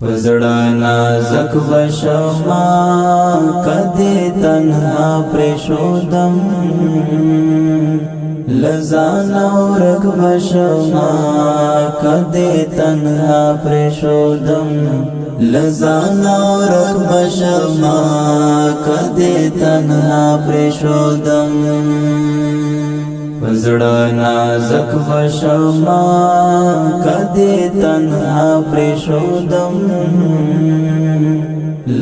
پزړه نازک بشما کدی تنها پرشودم لزان اورک بشما کدی تنها پرشودم لزان اورک بشما کدی تنها پرشودم پزړه نازک بشما کدی تنها پرشودم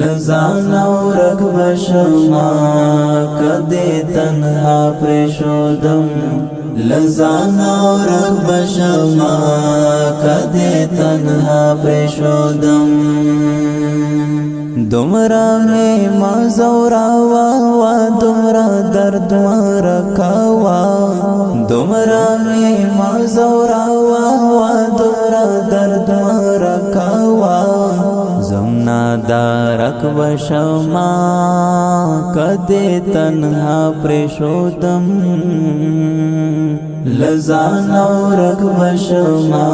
لزان اورک بشما کدی تنها پرشودم لزان اورک بشما کدی تنها پرشودم دومرا میں مزوراوا وا دومرا درد ورکاوا دومرا میں مزوراوا وا دومرا درد ورکاوا زمنا دارک بشما کدی تنها پرشودم لزان اورک بشما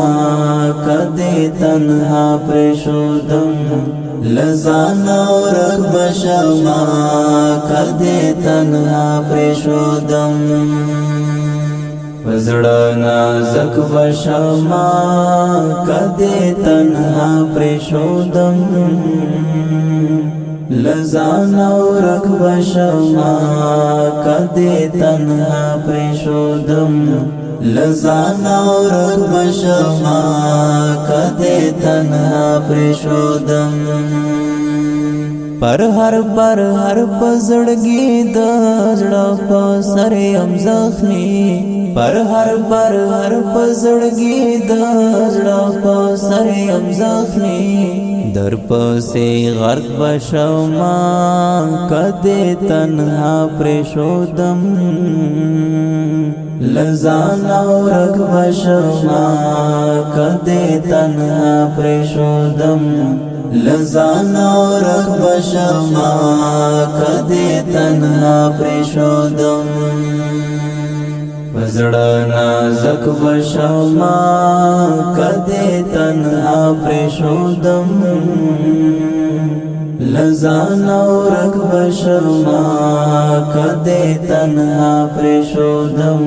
کدی تنها پرشودم لزان اورک بشما کدی تنها پرشودم پزړه نازک بشما کدی تنها پرشودم لزان اورک بشما کدی تنها پرشودم لزان اورک بشما کدی تنها پرشودم پر هر پزړګي د زړه په سر یم زخمي پر هر پزړګي د زړه په سر یم زخمي در پسې غرق بشما کدی تنها پرشودم لزان اورک بشما کدی تنها پرشودم لزان اورک بشما کدی تنها پرشودم پزړه نازک بشما کدی تنها پرشودم لزان اورک بشما کدی تنها پرشودم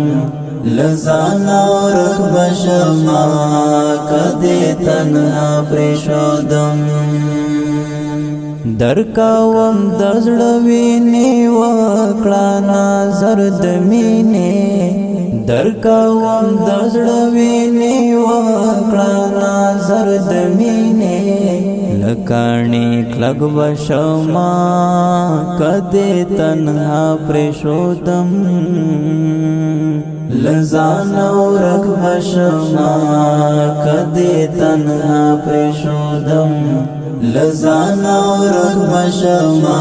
لزان اورک بشما کدی تنها پرشودم درکاوم د زړه وینې وکړه نظر د مینې درکاوم د زړه وینې وکړه نظر د مینې لکاڼي کلک بشما کدی تنها پرشودم لزان اورک بشما کدی تنها پرشودم لزان اورک بشما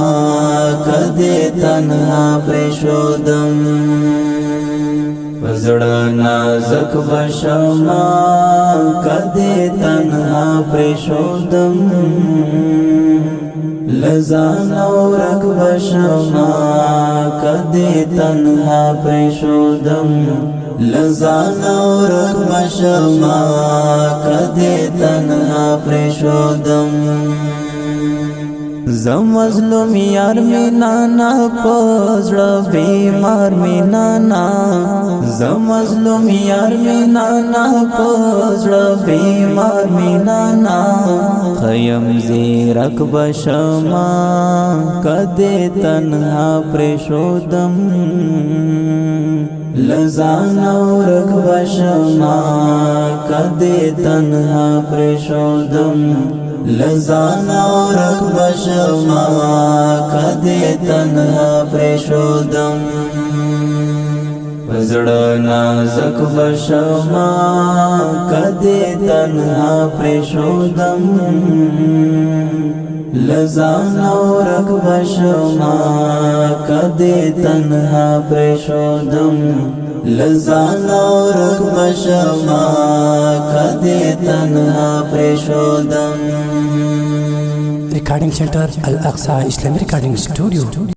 کدی تنها پرشودم پزړه نازک بشما کدی تنها پرشودم لزان اورک بشما کدی تنها پرشودم لزان اورک بشما کدی تنها پرشودم زمظلوم یار مینانا پزړه بیمار مینانا زمظلوم یار مینانا پزړه بیمار مینانا خیم زیرک بشما کدی تنها پرشودم لزان اورک بشما کدی تنها پرشودم لزان اورک بشما کدی تنها پرشودم پزړه نازک بشما کدی تنها پرشودم لزان اورک بشما کدی تنها پرشودم لزان اورک بشما کدی تنها پرشودم Recording Center Al Aqsa Islamic Recording Studio